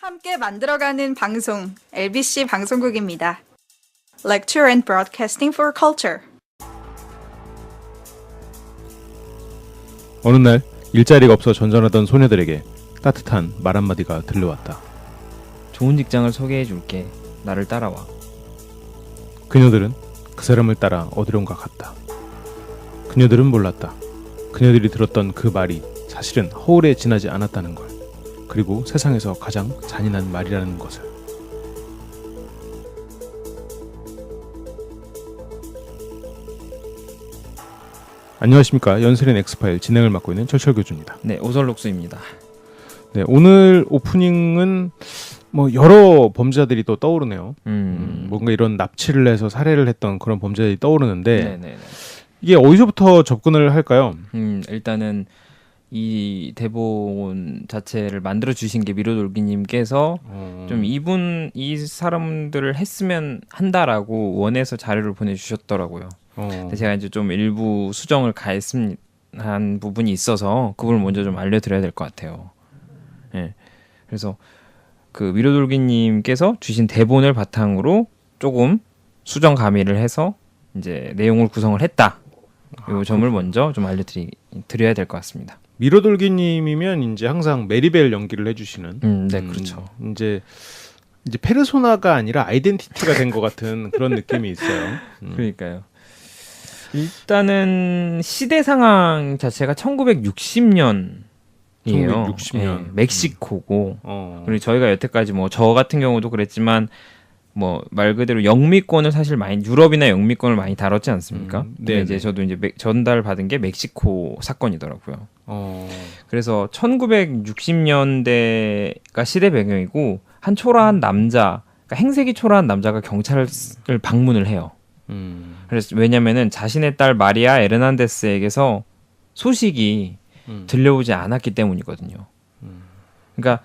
함께 만들어가는 방송, LBC 방송국입니다. Lecture and Broadcasting for Culture. 어느 날 일자리가 없어 전전하던 소녀들에게 따뜻한 말 한마디가 들려왔다. 좋은 직장을 소개해줄게. 나를 따라와. 그녀들은 그 사람을 따라 어디론가 갔다. 그녀들은 몰랐다. 그녀들이 들었던 그 말이 사실은 허울에 지나지 않았다는 걸. 그리고 세상에서 가장 잔인한 말이라는 것을. 안녕하십니까. 연설인 엑스파일 진행을 맡고 있는 철철 교주입니다. 네, 오설록수입니다. 네, 오늘 오프닝은 뭐 여러 범죄자들이 또 떠오르네요. 뭔가 이런 납치를 해서 살해를 했던 그런 범죄자들이 떠오르는데 네네네. 이게 어디서부터 접근을 할까요? 일단은 이 대본 자체를 만들어 주신 게 미로돌기님께서 좀 이 사람들을 했으면 한다라고 원해서 자료를 보내주셨더라고요. 근데 제가 이제 좀 일부 수정을 가했한 부분이 있어서 그걸 먼저 좀 알려드려야 될 것 같아요. 네. 그래서 그 미로돌기님께서 주신 대본을 바탕으로 조금 수정 가미를 해서 이제 내용을 구성을 했다. 이 점을 먼저 좀 알려드려야 될 것 같습니다. 미로돌기님이면 이제 항상 메리벨 연기를 해주시는. 네, 그렇죠. 이제 페르소나가 아니라 아이덴티티가 된 것 같은 그런 느낌이 있어요. 그러니까요. 일단은 시대 상황 자체가 1960년이에요. 1960년. 네, 멕시코고. 그리고 저희가 여태까지 뭐 저 같은 경우도 그랬지만 뭐 말 그대로 영미권을 사실 많이 유럽이나 영미권을 많이 다뤘지 않습니까? 근데 이제 저도 이제 전달 받은 게 멕시코 사건이더라고요. 그래서 1960년대가 시대 배경이고 한 초라한 남자, 그러니까 행색이 초라한 남자가 경찰을 방문을 해요. 그래서 왜냐면은 자신의 딸 마리아 에르난데스에게서 소식이 들려오지 않았기 때문이거든요. 그러니까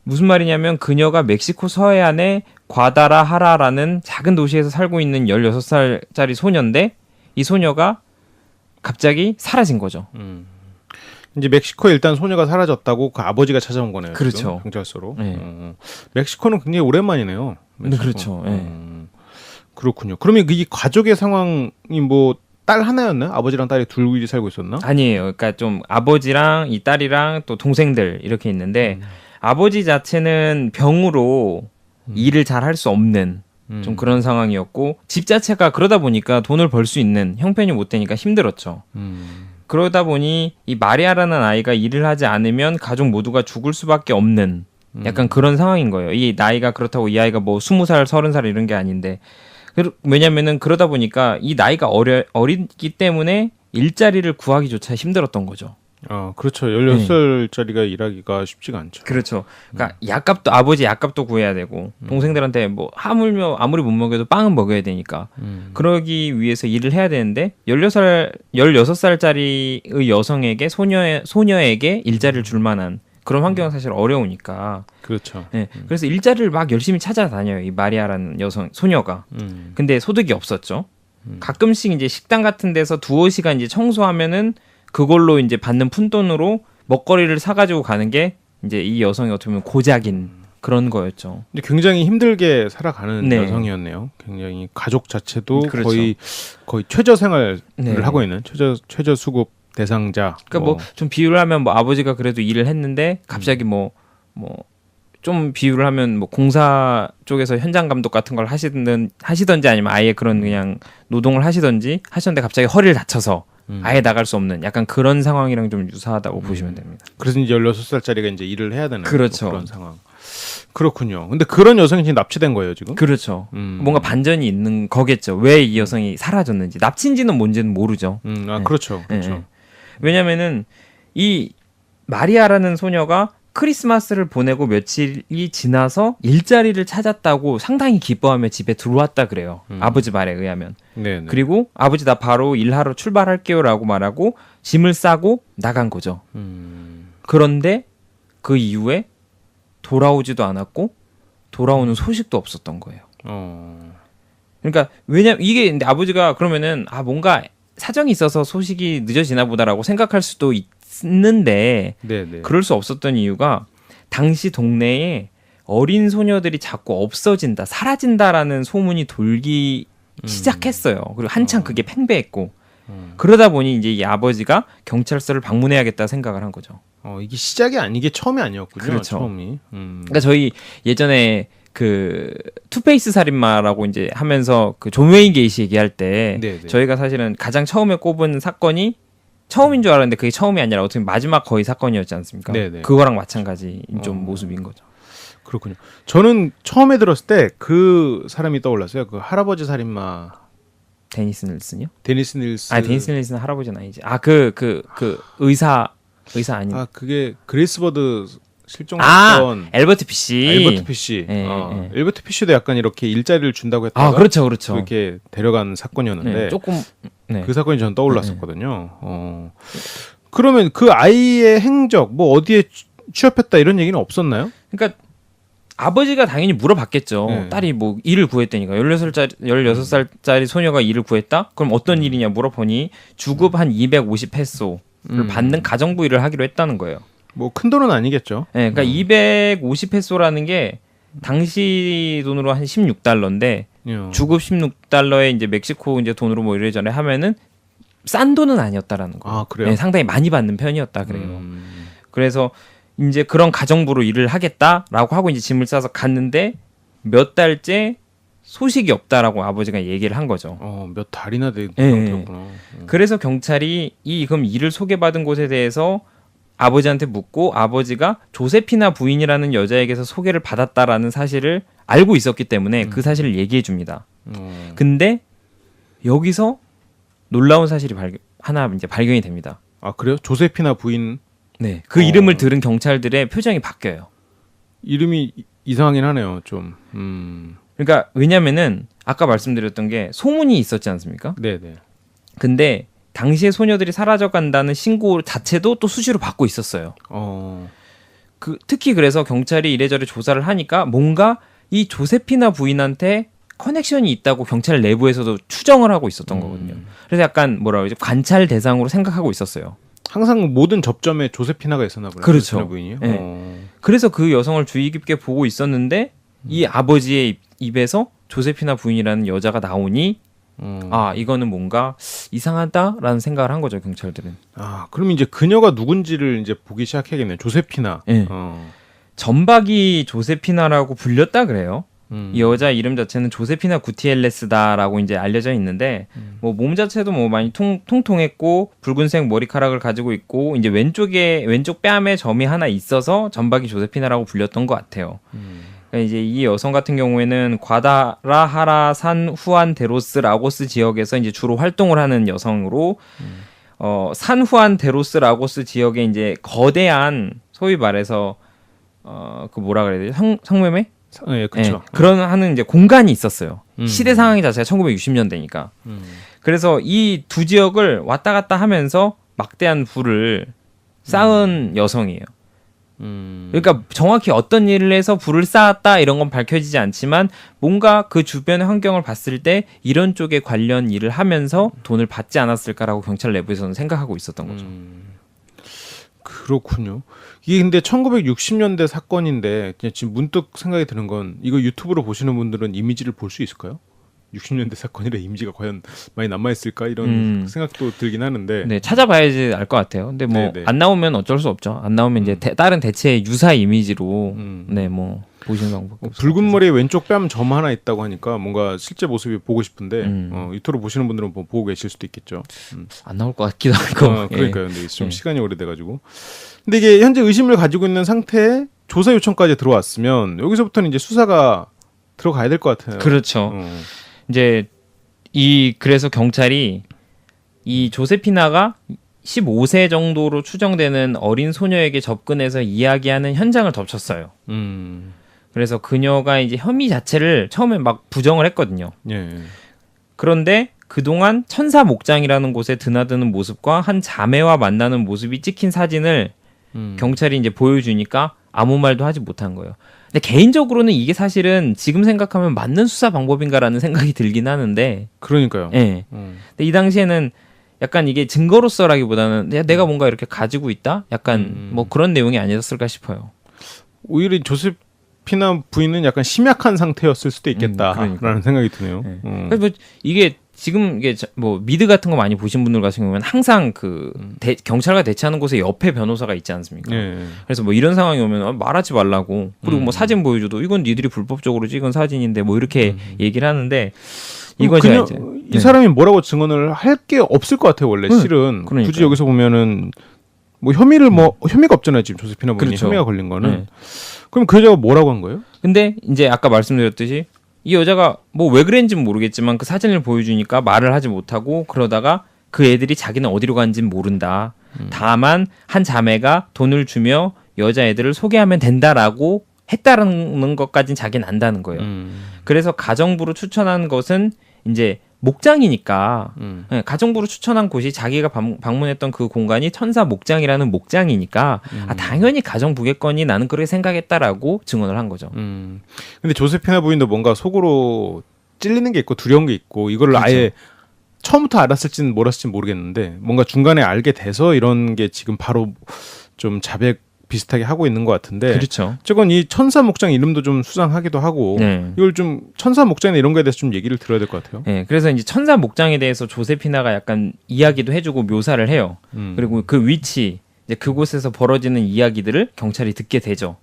무슨 말이냐면 그녀가 멕시코 서해안의 과다라하라라는 작은 도시에서 살고 있는 16살짜리 소녀인데 이 소녀가 갑자기 사라진 거죠. 이제 멕시코에 일단 소녀가 사라졌다고 그 아버지가 찾아온 거네요. 그렇죠. 지금 경찰서로. 네. 멕시코는 굉장히 오랜만이네요. 네, 그렇죠. 네. 그렇군요. 그러면 이 가족의 상황이 뭐 딸 하나였나요? 아버지랑 딸이 둘이 살고 있었나? 아니에요. 그러니까 좀 아버지랑 이 딸이랑 또 동생들 이렇게 있는데 아버지 자체는 병으로 일을 잘 할 수 없는 좀 그런 상황이었고 집 자체가 그러다 보니까 돈을 벌 수 있는 형편이 못 되니까 힘들었죠. 그러다 보니 이 마리아라는 아이가 일을 하지 않으면 가족 모두가 죽을 수밖에 없는 약간 그런 상황인 거예요. 이 나이가 그렇다고 이 아이가 뭐 20살, 30살 이런 게 아닌데 왜냐면은 그러다 보니까 이 나이가 어리기 때문에 일자리를 구하기조차 힘들었던 거죠. 그렇죠. 16살짜리가 일하기가 쉽지가 않죠. 그렇죠. 그러니까 아버지 약값도 구해야 되고 동생들한테 뭐 하물며 아무리 못 먹여도 빵은 먹여야 되니까 그러기 위해서 일을 해야 되는데 16살짜리의 여성에게 소녀에게 일자리를 줄 만한 그런 환경은 사실 어려우니까. 그렇죠. 네. 그래서 일자리를 막 열심히 찾아다녀요. 이 마리아라는 소녀가. 근데 소득이 없었죠. 가끔씩 이제 식당 같은 데서 두어 시간 이제 청소하면은 그걸로 이제 받는 푼돈으로 먹거리를 사가지고 가는 게 이제 이 여성이 어떻게 보면 고작인 그런 거였죠. 근데 굉장히 힘들게 살아가는 네. 여성이었네요. 굉장히 가족 자체도 그렇죠. 거의 최저 생활을 네. 하고 있는 최저 수급 대상자. 그러니까 뭐 좀 비유를 하면 뭐 아버지가 그래도 일을 했는데 갑자기 뭐 좀 비유를 하면 뭐 공사 쪽에서 현장 감독 같은 걸 하시던지 아니면 아예 그런 그냥 노동을 하셨는데 갑자기 허리를 다쳐서 아예 나갈 수 없는 약간 그런 상황이랑 좀 유사하다고 보시면 됩니다. 그래서 이제 16살짜리가 이제 일을 해야 되는 그렇죠. 그런 상황. 그렇군요. 근데 그런 여성이 지금 납치된 거예요, 지금? 그렇죠. 뭔가 반전이 있는 거겠죠. 왜 이 여성이 사라졌는지. 납치인지는 뭔지는 모르죠. 네. 그렇죠. 네. 왜냐면은 이 마리아라는 소녀가 크리스마스를 보내고 며칠이 지나서 일자리를 찾았다고 상당히 기뻐하며 집에 들어왔다 그래요. 아버지 말에 의하면. 네네. 그리고 아버지 나 바로 일하러 출발할게요라고 말하고 짐을 싸고 나간 거죠. 그런데 그 이후에 돌아오지도 않았고 돌아오는 소식도 없었던 거예요. 그러니까 왜냐면 이게 근데 아버지가 그러면은 뭔가 사정이 있어서 소식이 늦어지나 보다라고 생각할 수도 있는데 네네. 그럴 수 없었던 이유가 당시 동네에 어린 소녀들이 자꾸 없어진다, 사라진다라는 소문이 돌기 시작했어요. 그리고 한창 그게 팽배했고 그러다 보니 이제 이 아버지가 경찰서를 방문해야겠다 생각을 한 거죠. 이게 시작이 아니게 처음이 아니었군요. 그렇죠. 처음이. 그러니까 저희 예전에 그 투페이스 살인마라고 이제 하면서 그 존 웨인 게이시 얘기할 때 네네. 저희가 사실은 가장 처음에 꼽은 사건이 처음인 줄 알았는데 그게 처음이 아니라 어떻게 마지막 거의 사건이었지 않습니까? 네네. 그거랑 마찬가지인 좀 모습인 거죠. 그렇군요. 저는 처음에 들었을 때 그 사람이 떠올랐어요. 그 할아버지 살인마 데니스 닐슨이요? 데니스 닐슨. 아니 데니스 닐슨 할아버지는 아니지. 그 의사 아니. 그게 그레이스 버드 실종했던 엘버트 피시. 엘버트 피시. 예, 엘버트 피시도 약간 이렇게 일자리를 준다고 했다가 그렇죠. 이렇게 데려간 사건이었는데 네, 조금 네. 그 사건이 저는 떠올랐었거든요. 그러면 그 아이의 행적 뭐 어디에 취업했다 이런 얘기는 없었나요? 그러니까 아버지가 당연히 물어봤겠죠. 네. 딸이 뭐 일을 구했다니까. 16살짜리 소녀가 일을 구했다? 그럼 어떤 일이냐 물어보니 주급 한 250페소를 받는 가정부 일을 하기로 했다는 거예요. 뭐 큰 돈은 아니겠죠. 네, 그러니까 250페소라는 게 당시 돈으로 한 16달러인데 주급 16달러에 이제 멕시코 이제 돈으로 뭐 이래저래 하면은 싼 돈은 아니었다라는 거예요. 아, 그래요? 네, 상당히 많이 받는 편이었다 그래요. 그래서 이제 그런 가정부로 일을 하겠다라고 하고 이제 짐을 싸서 갔는데 몇 달째 소식이 없다라고 아버지가 얘기를 한 거죠. 몇 달이나 된 예, 상태였구나. 그래서 경찰이 그럼 일을 소개받은 곳에 대해서 아버지한테 묻고 아버지가 조세피나 부인이라는 여자에게서 소개를 받았다라는 사실을 알고 있었기 때문에 그 사실을 얘기해 줍니다. 근데 여기서 놀라운 사실이 하나 이제 발견이 됩니다. 아 그래요? 조세피나 부인 네, 그 이름을 들은 경찰들의 표정이 바뀌어요. 이름이 이상하긴 하네요. 좀. 그러니까 왜냐면은 아까 말씀드렸던 게 소문이 있었지 않습니까? 네네. 근데 당시에 소녀들이 사라져간다는 신고 자체도 또 수시로 받고 있었어요. 특히 그래서 경찰이 이래저래 조사를 하니까 뭔가 이 조세피나 부인한테 커넥션이 있다고 경찰 내부에서도 추정을 하고 있었던 거거든요. 그래서 약간 뭐라 그러지? 관찰 대상으로 생각하고 있었어요. 항상 모든 접점에 조세피나가 있었나 보네요. 그렇죠. 조세피나 부인이요? 네. 그래서 그 여성을 주의 깊게 보고 있었는데 이 아버지의 입에서 조세피나 부인이라는 여자가 나오니 이거는 뭔가 이상하다라는 생각을 한 거죠, 경찰들은. 그럼 이제 그녀가 누군지를 이제 보기 시작해야겠네요. 조세피나. 네. 전박이 조세피나라고 불렸다 그래요. 이 여자 이름 자체는 조세피나 구티엘레스다라고 이제 알려져 있는데 뭐 몸 자체도 뭐 많이 통통했고 붉은색 머리카락을 가지고 있고 이제 왼쪽 뺨에 점이 하나 있어서 전박이 조세피나라고 불렸던 것 같아요. 그러니까 이제 이 여성 같은 경우에는 과다라하라 산 후안 데로스 라고스 지역에서 이제 주로 활동을 하는 여성으로 산 후안 데로스 라고스 지역에 이제 거대한 소위 말해서 그 뭐라 그래야 되지? 성매매? 네, 그렇죠. 네, 그런 하는 이제 공간이 있었어요. 시대 상황이 자체가 1960년대니까. 그래서 이 두 지역을 왔다 갔다 하면서 막대한 불을 쌓은 여성이에요. 그러니까 정확히 어떤 일을 해서 불을 쌓았다 이런 건 밝혀지지 않지만 뭔가 그 주변의 환경을 봤을 때 이런 쪽에 관련 일을 하면서 돈을 받지 않았을까라고 경찰 내부에서는 생각하고 있었던 거죠. 그렇군요. 이게 근데 1960년대 사건인데 지금 문득 생각이 드는 건 이거 유튜브로 보시는 분들은 이미지를 볼 수 있을까요? 60년대 사건이라 이미지가 과연 많이 남아있을까 이런 생각도 들긴 하는데 네, 찾아봐야지 알 것 같아요. 근데 뭐 안 나오면 어쩔 수 없죠. 안 나오면 이제 다른 대체 유사 이미지로 네, 뭐 보시는 방법. 붉은 머리에 왼쪽 뺨 점 하나 있다고 하니까 뭔가 실제 모습이 보고 싶은데 유튜브로 보시는 분들은 뭐 보고 계실 수도 있겠죠. 안 나올 것 같기도 하고. 그러니까요. 근데 좀 시간이 오래돼가지고. 근데 이게 현재 의심을 가지고 있는 상태에 조사 요청까지 들어왔으면 여기서부터는 이제 수사가 들어가야 될 것 같아요. 그렇죠. 이제 그래서 경찰이 이 조세피나가 15세 정도로 추정되는 어린 소녀에게 접근해서 이야기하는 현장을 덮쳤어요. 그래서 그녀가 이제 혐의 자체를 처음에 막 부정을 했거든요. 예. 그런데 그동안 천사 목장이라는 곳에 드나드는 모습과 한 자매와 만나는 모습이 찍힌 사진을 경찰이 이제 보여주니까 아무 말도 하지 못한 거예요. 근데 개인적으로는 이게 사실은 지금 생각하면 맞는 수사 방법인가라는 생각이 들긴 하는데. 그러니까요. 예. 근데 이 당시에는 약간 이게 증거로서라기보다는 내가 뭔가 이렇게 가지고 있다? 약간 뭐 그런 내용이 아니었을까 싶어요. 오히려 조셉 조세피나 부인은 약간 심약한 상태였을 수도 있겠다라는 그러니까. 생각이 드네요. 네. 그래서 뭐 이게 지금 이게 뭐 미드 같은 거 많이 보신 분들 같은 경우는 항상 그 경찰과 대치하는 곳에 옆에 변호사가 있지 않습니까? 예. 그래서 뭐 이런 상황이 오면 말하지 말라고 그리고 뭐 사진 보여줘도 이건 니들이 불법적으로 찍은 사진인데 뭐 이렇게 얘기를 하는데 이건 제가 이제 이 사람이 뭐라고 증언을 할 게 없을 것 같아요. 원래 실은 그러니까요. 굳이 여기서 보면은 뭐 혐의가 없잖아요. 지금 조세피나 부인이 그렇죠. 혐의가 걸린 거는. 네. 그럼 그 여자가 뭐라고 한 거예요? 근데 이제 아까 말씀드렸듯이 이 여자가 뭐 왜 그랬는지는 모르겠지만 그 사진을 보여주니까 말을 하지 못하고 그러다가 그 애들이 자기는 어디로 간지는 모른다. 다만 한 자매가 돈을 주며 여자애들을 소개하면 된다라고 했다는 것까지는 자기는 안다는 거예요. 그래서 가정부로 추천한 것은 이제 목장이니까 네, 가정부로 추천한 곳이 자기가 방문했던 그 공간이 천사 목장이라는 목장이니까 아, 당연히 가정부겠거니 나는 그렇게 생각했다라고 증언을 한 거죠. 근데 조세피나 부인도 뭔가 속으로 찔리는 게 있고 두려운 게 있고 이거를 그렇죠. 아예 처음부터 알았을지는 몰랐을지는 모르겠는데 뭔가 중간에 알게 돼서 이런 게 지금 바로 좀 자백 비슷하게 하고 있는 것 같은데 그렇죠. 저건 이 천사 목장 이름도 좀 수상하기도 하고 네. 이걸 좀 천사 목장이나 이런 거에 대해서 좀 얘기를 들어야 될 것 같아요. 네, 그래서 이제 천사 목장에 대해서 조세피나가 약간 이야기도 해주고 묘사를 해요. 그리고 그 위치, 이제 그곳에서 벌어지는 이야기들을 경찰이 듣게 되죠.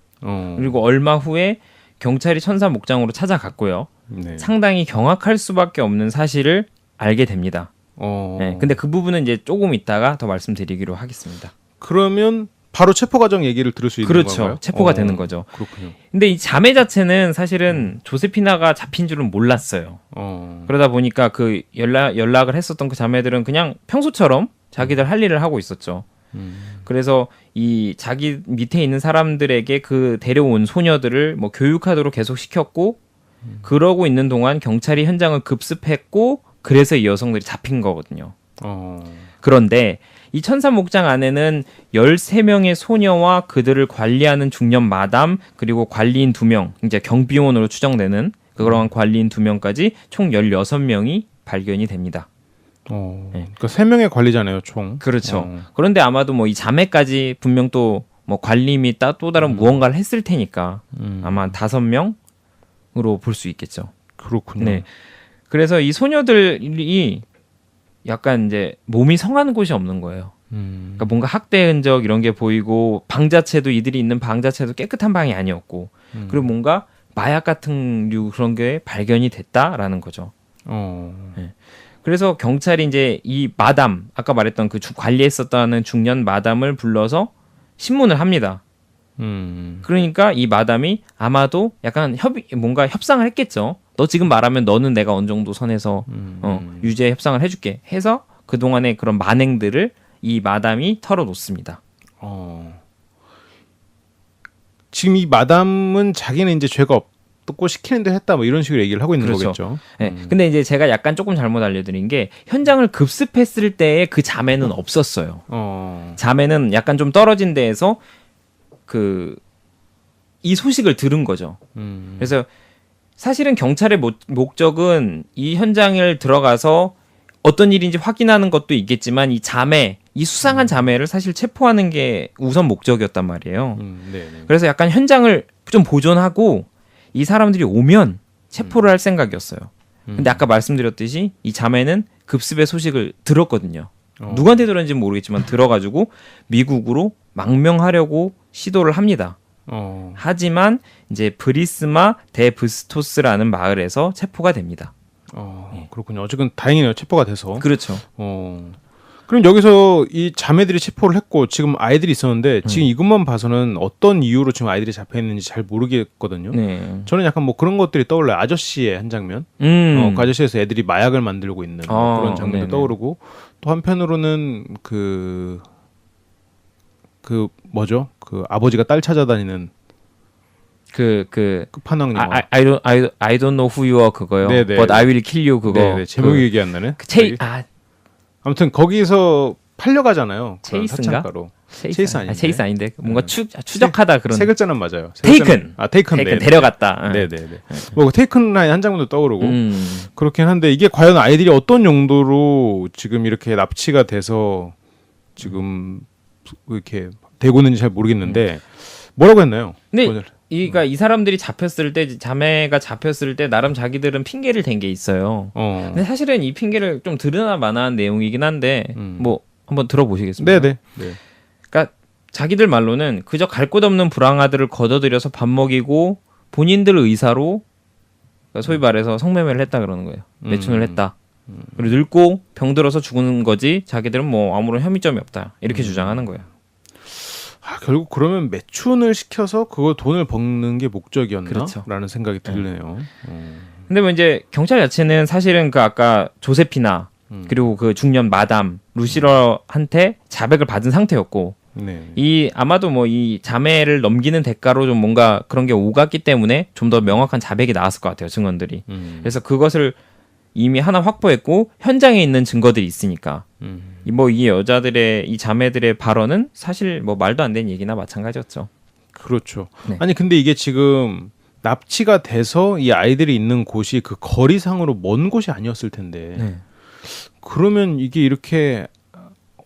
그리고 얼마 후에 경찰이 천사 목장으로 찾아갔고요. 네. 상당히 경악할 수밖에 없는 사실을 알게 됩니다. 네, 근데 그 부분은 이제 조금 있다가 더 말씀드리기로 하겠습니다. 그러면 바로 체포 과정 얘기를 들을 수 있는 그렇죠. 건가요? 체포가 되는 거죠. 그렇군요. 근데 이 자매 자체는 사실은 조세피나가 잡힌 줄은 몰랐어요. 그러다 보니까 그 연락을 했었던 그 자매들은 그냥 평소처럼 자기들 할 일을 하고 있었죠. 그래서 이 자기 밑에 있는 사람들에게 그 데려온 소녀들을 뭐 교육하도록 계속 시켰고 그러고 있는 동안 경찰이 현장을 급습했고 그래서 이 여성들이 잡힌 거거든요. 그런데 이 천사 목장 안에는 13명의 소녀와 그들을 관리하는 중년 마담 그리고 관리인 2명, 이제 경비원으로 추정되는 그러한 관리인 2명까지 총 16명이 발견이 됩니다. 그러니까 3명의 관리자네요, 총. 그렇죠. 그런데 아마도 뭐 이 자매까지 분명 또 뭐 관리 및 또 다른 무언가를 했을 테니까 아마 5명으로 볼 수 있겠죠. 그렇군요. 네. 그래서 이 소녀들이 약간 이제 몸이 성한 곳이 없는 거예요. 그러니까 뭔가 학대 흔적 이런 게 보이고 방 자체도 이들이 있는 방 자체도 깨끗한 방이 아니었고 그리고 뭔가 마약 같은 류 그런 게 발견이 됐다라는 거죠. 네. 그래서 경찰이 이제 이 마담 아까 말했던 그 관리했었다는 중년 마담을 불러서 신문을 합니다. 그러니까 이 마담이 아마도 약간 뭔가 협상을 했겠죠. 너 지금 말하면 너는 내가 어느 정도 선에서 유죄 협상을 해줄게 해서 그동안의 그런 만행들을 이 마담이 털어놓습니다. 지금 이 마담은 자기는 이제 죄가 없고 시키는 대로 했다 뭐 이런 식으로 얘기를 하고 있는 그렇죠. 거겠죠. 네. 근데 이제 제가 약간 조금 잘못 알려드린 게 현장을 급습했을 때의 그 자매는 없었어요. 자매는 약간 좀 떨어진 데에서 이 소식을 들은 거죠. 그래서 사실은 경찰의 목적은 이 현장을 들어가서 어떤 일인지 확인하는 것도 있겠지만 이 수상한 자매를 사실 체포하는 게 우선 목적이었단 말이에요. 그래서 약간 현장을 좀 보존하고 이 사람들이 오면 체포를 할 생각이었어요. 근데 아까 말씀드렸듯이 이 자매는 급습의 소식을 들었거든요. 누구한테 들었는지는 모르겠지만 들어가지고 미국으로 망명하려고 시도를 합니다. 하지만 이제 브리스마 데 브스토스라는 마을에서 체포가 됩니다. 그렇군요. 어쨌든 다행이네요. 체포가 돼서. 그렇죠. 그럼 여기서 이 자매들이 체포를 했고 지금 아이들이 있었는데 지금 이것만 봐서는 어떤 이유로 지금 아이들이 잡혀 있는지 잘 모르겠거든요. 네. 저는 약간 뭐 그런 것들이 떠올라요. 아저씨의 한 장면. 그 아저씨에서 애들이 마약을 만들고 있는 뭐 그런 장면도 네네. 떠오르고 또 한편으로는 그 뭐죠? 그 아버지가 딸 찾아다니는 끝판왕 영화. I don't know who you are 그거요. 네네. But I will kill you 그거. 네네. 제목이 얘기 안 나네. 아무튼 거기서 팔려가잖아요. 그런 체이스인가? 사창가로. 체이스 아닌데. 체이스 아닌데 뭔가 추적하다 그런. 세 글자는 맞아요. 테이큰. 테이큰. 테이큰 데려갔다. 네네네. 뭐 테이큰 라인 한 장면도 떠오르고 그렇긴 한데 이게 과연 아이들이 어떤 용도로 지금 이렇게 납치가 돼서 지금 이렇게 되고 있는지 잘 모르겠는데 뭐라고 했나요? 근데 그러니까 이 사람들이 잡혔을 때 자매가 잡혔을 때 나름 자기들은 핑계를 댄 게 있어요. 근데 사실은 이 핑계를 좀 드러나 마나한 내용이긴 한데 뭐 한번 들어보시겠습니다. 네네. 네. 그러니까 자기들 말로는 그저 갈 곳 없는 불황아들을 걷어들여서 밥 먹이고 본인들 의사로 그러니까 소위 말해서 성매매를 했다 그러는 거예요. 매춘을 했다. 그리고 늙고 병들어서 죽은 거지 자기들은 뭐 아무런 혐의점이 없다. 이렇게 주장하는 거예요. 결국 그러면 매춘을 시켜서 그거 돈을 버는 게 목적이었나? 그렇죠. 라는 생각이 들네요. 근데 뭐 이제 경찰 자체는 사실은 그 아까 조세피나 그리고 그 중년 마담 루시러한테 자백을 받은 상태였고 네. 이 아마도 뭐 이 자매를 넘기는 대가로 좀 뭔가 그런 게 오갔기 때문에 좀 더 명확한 자백이 나왔을 것 같아요. 증언들이. 그래서 그것을 이미 하나 확보했고 현장에 있는 증거들이 있으니까 뭐 이 여자들의 이 자매들의 발언은 사실 뭐 말도 안 되는 얘기나 마찬가지였죠. 그렇죠. 네. 아니 근데 이게 지금 납치가 돼서 이 아이들이 있는 곳이 그 거리상으로 먼 곳이 아니었을 텐데 네. 그러면 이게 이렇게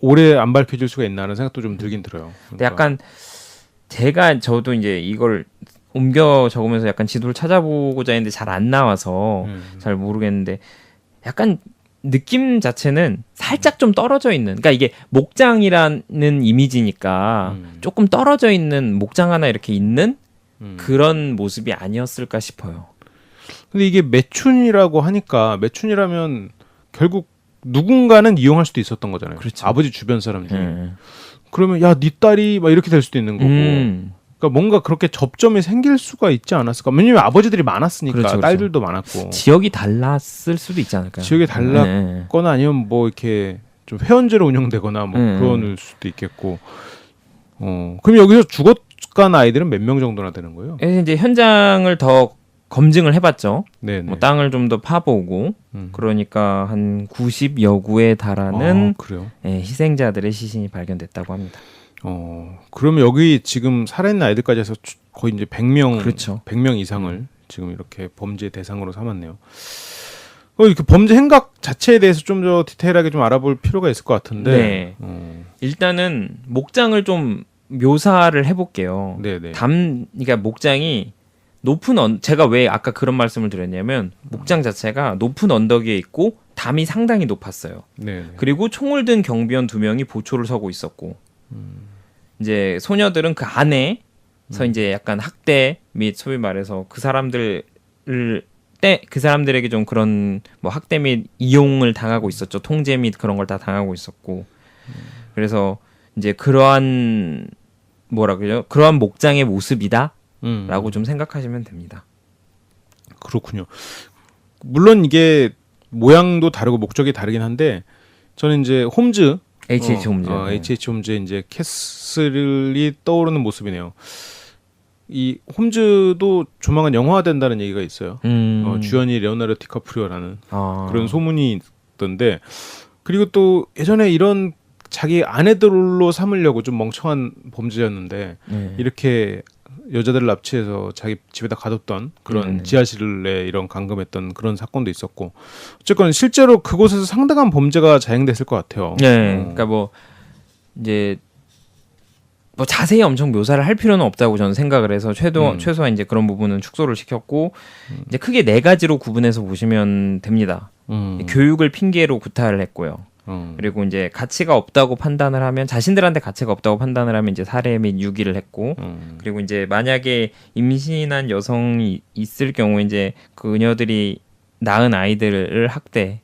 오래 안 밝혀질 수가 있나 하는 생각도 좀 들긴 들어요. 근데 약간 저도 이제 이걸 옮겨 적으면서 약간 지도를 찾아보고자 했는데 잘 안 나와서 잘 모르겠는데 약간 느낌 자체는 살짝 좀 떨어져 있는 그러니까 이게 목장이라는 이미지니까 조금 떨어져 있는 목장 하나 이렇게 있는 그런 모습이 아니었을까 싶어요. 근데 이게 매춘이라고 하니까 매춘이라면 결국 누군가는 이용할 수도 있었던 거잖아요. 그렇죠. 아버지 주변 사람 중에. 그러면 야, 네 딸이 막 이렇게 될 수도 있는 거고. 그러니까 뭔가 그렇게 접점이 생길 수가 있지 않았을까? 왜냐면 아버지들이 많았으니까 그렇죠, 그렇죠. 딸들도 많았고. 지역이 달랐을 수도 있지 않을까요? 지역이 달랐거나 아니면 뭐 이렇게 좀 회원제로 운영되거나 뭐 그럴 수도 있겠고. 그럼 여기서 죽어간 아이들은 몇 명 정도나 되는 거예요? 이제 현장을 더 검증을 해봤죠. 네. 뭐 땅을 좀 더 파보고 그러니까 한 90여 구에 달하는 그래요? 희생자들의 시신이 발견됐다고 합니다. 그러면 여기 지금 살아있는 아이들까지 해서 거의 이제 100명, 그렇죠. 100명 이상을 지금 이렇게 범죄 대상으로 삼았네요. 이렇게 범죄 행각 자체에 대해서 좀 더 디테일하게 좀 알아볼 필요가 있을 것 같은데. 네. 일단은 목장을 좀 묘사를 해볼게요. 네네. 그러니까 목장이 높은 제가 왜 아까 그런 말씀을 드렸냐면 목장 자체가 높은 언덕 위에 있고 담이 상당히 높았어요. 네. 그리고 총을 든 경비원 2명이 보초를 서고 있었고 이제 소녀들은 그 안에서 이제 약간 학대 및 소위 말해서 그 사람들에게 좀 그런 뭐 학대 및 이용을 당하고 있었죠. 통제 및 그런 걸 다 당하고 있었고 그래서 이제 그러한 뭐라 그러죠? 그러한 목장의 모습이다. 라고 좀 생각하시면 됩니다. 그렇군요. 물론 이게 모양도 다르고 목적이 다르긴 한데 저는 이제 홈즈 H.H. 홈즈. H.H. 홈즈의 이제 캐슬이 떠오르는 모습이네요. 이 홈즈도 조만간 영화화된다는 얘기가 있어요. 주연이 레오나르도 디카프리오라는 그런 소문이 있던데 그리고 또 예전에 이런 자기 아내들로 삼으려고 좀 멍청한 범죄였는데 이렇게 여자들을 납치해서 자기 집에다 가뒀던 그런 지하실에 이런 감금했던 그런 사건도 있었고 어쨌건 실제로 그곳에서 상당한 범죄가 자행됐을 것 같아요. 네, 그러니까 뭐 이제 뭐 자세히 엄청 묘사를 할 필요는 없다고 저는 생각을 해서 최소한 이제 그런 부분은 축소를 시켰고 이제 크게 4가지로 구분해서 보시면 됩니다. 교육을 핑계로 구타를 했고요. 그리고 이제 가치가 없다고 판단을 하면 자신들한테 가치가 없다고 판단을 하면 이제 살해 및 유기를 했고 그리고 이제 만약에 임신한 여성이 있을 경우 이제 그녀들이 낳은 아이들을 학대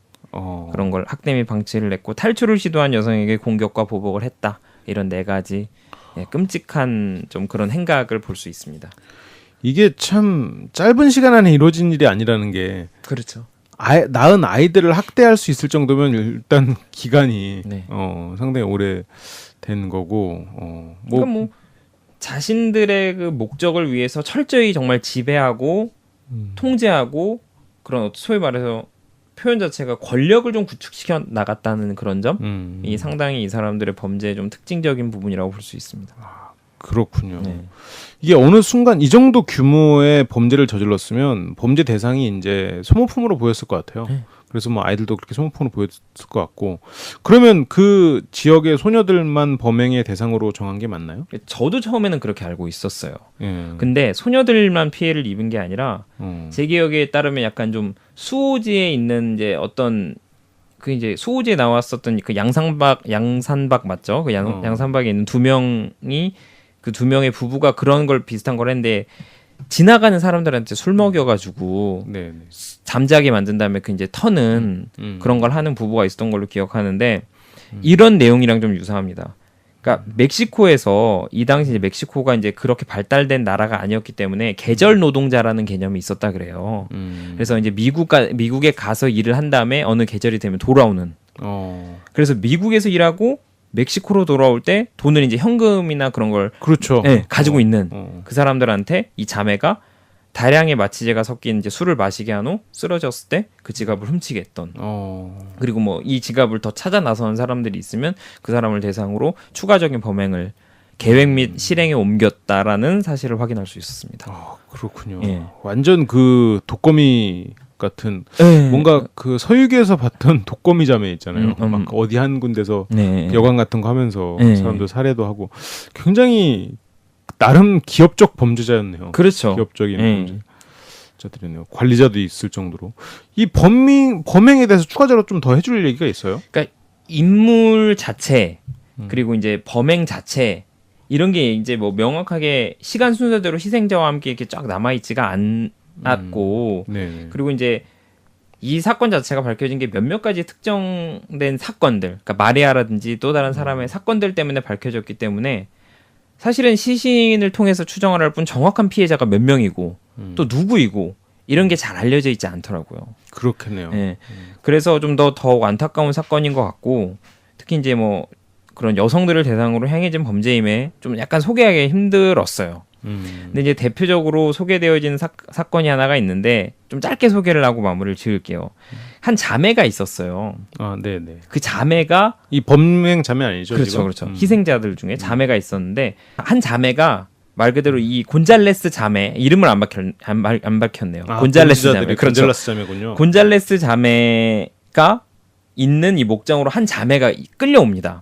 그런 걸 학대 및 방치를 했고 탈출을 시도한 여성에게 공격과 보복을 했다 이런 4가지 끔찍한 좀 그런 행각을 볼 수 있습니다. 이게 참 짧은 시간 안에 이루어진 일이 아니라는 게 그렇죠. 낳은 아이들을 학대할 수 있을 정도면 일단 기간이 네. 상당히 오래 된 거고 그러니까 뭐 자신들의 그 목적을 위해서 철저히 정말 지배하고 통제하고 그런 소위 말해서 표현 자체가 권력을 좀 구축시켜 나갔다는 그런 점이 상당히 이 사람들의 범죄의 좀 특징적인 부분이라고 볼 수 있습니다. 그렇군요. 이게 어느 순간 이 정도 규모의 범죄를 저질렀으면 범죄 대상이 이제 소모품으로 보였을 것 같아요. 그래서 뭐 아이들도 그렇게 스마트폰을 보였을 것 같고 그러면 그 지역의 소녀들만 범행의 대상으로 정한 게 맞나요? 저도 처음에는 그렇게 알고 있었어요. 예. 근데 소녀들만 피해를 입은 게 아니라 제 기억에 따르면 약간 좀 수오지에 있는 이제 어떤 그 이제 수오지에 나왔었던 그 양산박 맞죠? 그 양산박에 있는 두 명이 그 두 명의 부부가 그런 걸 비슷한 걸 했는데 지나가는 사람들한테 술 먹여가지고 네. 잠자게 만든 다음에 그 이제 터는 그런 걸 하는 부부가 있었던 걸로 기억하는데 이런 내용이랑 좀 유사합니다. 그러니까 멕시코에서 이 당시 이제 멕시코가 이제 그렇게 발달된 나라가 아니었기 때문에 계절 노동자라는 개념이 있었다 그래요. 그래서 이제 미국에 가서 일을 한 다음에 어느 계절이 되면 돌아오는. 그래서 미국에서 일하고 멕시코로 돌아올 때 돈을 이제 현금이나 그런 걸 그렇죠. 네, 가지고 있는 그 사람들한테 이 자매가 다량의 마취제가 섞인 이제 술을 마시게 한 후 쓰러졌을 때 그 지갑을 훔치게 했던. 그리고 뭐 이 지갑을 더 찾아 나서는 사람들이 있으면 그 사람을 대상으로 추가적인 범행을 계획 및 실행에 옮겼다라는 사실을 확인할 수 있었습니다. 그렇군요. 예. 완전 그 독거미 같은 네. 뭔가 그 서유기에서 봤던 독거미 자매 있잖아요. 막 어디 한 군데서 네. 여관 같은 거 하면서 네. 사람들 살해도 하고 굉장히 나름 기업적 범죄자였네요. 그렇죠. 기업적인 범죄자들이네요. 관리자도 있을 정도로 이 범행에 대해서 추가적으로 좀 더 해줄 얘기가 있어요? 그러니까 인물 자체 그리고 이제 범행 자체 이런 게 이제 뭐 명확하게 시간 순서대로 희생자와 함께 이렇게 쫙 남아 있지가 않았고 그리고 이제 이 사건 자체가 밝혀진 게 몇몇 가지 특정된 사건들, 그러니까 마리아라든지 또 다른 사람의 사건들 때문에 밝혀졌기 때문에 사실은 시신을 통해서 추정을 할 뿐 정확한 피해자가 몇 명이고 또 누구이고 이런 게 잘 알려져 있지 않더라고요. 그렇겠네요. 네. 그래서 좀 더 안타까운 사건인 것 같고 특히 이제 뭐 그런 여성들을 대상으로 행해진 범죄임에 좀 약간 소개하기 힘들었어요. 근데 이제 대표적으로 소개되어진 사건이 하나가 있는데 좀 짧게 소개를 하고 마무리를 지을게요. 한 자매가 있었어요. 네네. 그 자매가 이 범행 자매 아니죠? 그렇죠, 지금? 그렇죠. 희생자들 중에 자매가 있었는데 한 자매가 말 그대로 이 곤잘레스 자매 이름을 안 밝혔네요. 곤잘레스 자매. 그렇죠. 곤잘레스 자매군요. 곤잘레스 자매가 있는 이 목장으로 한 자매가 끌려옵니다.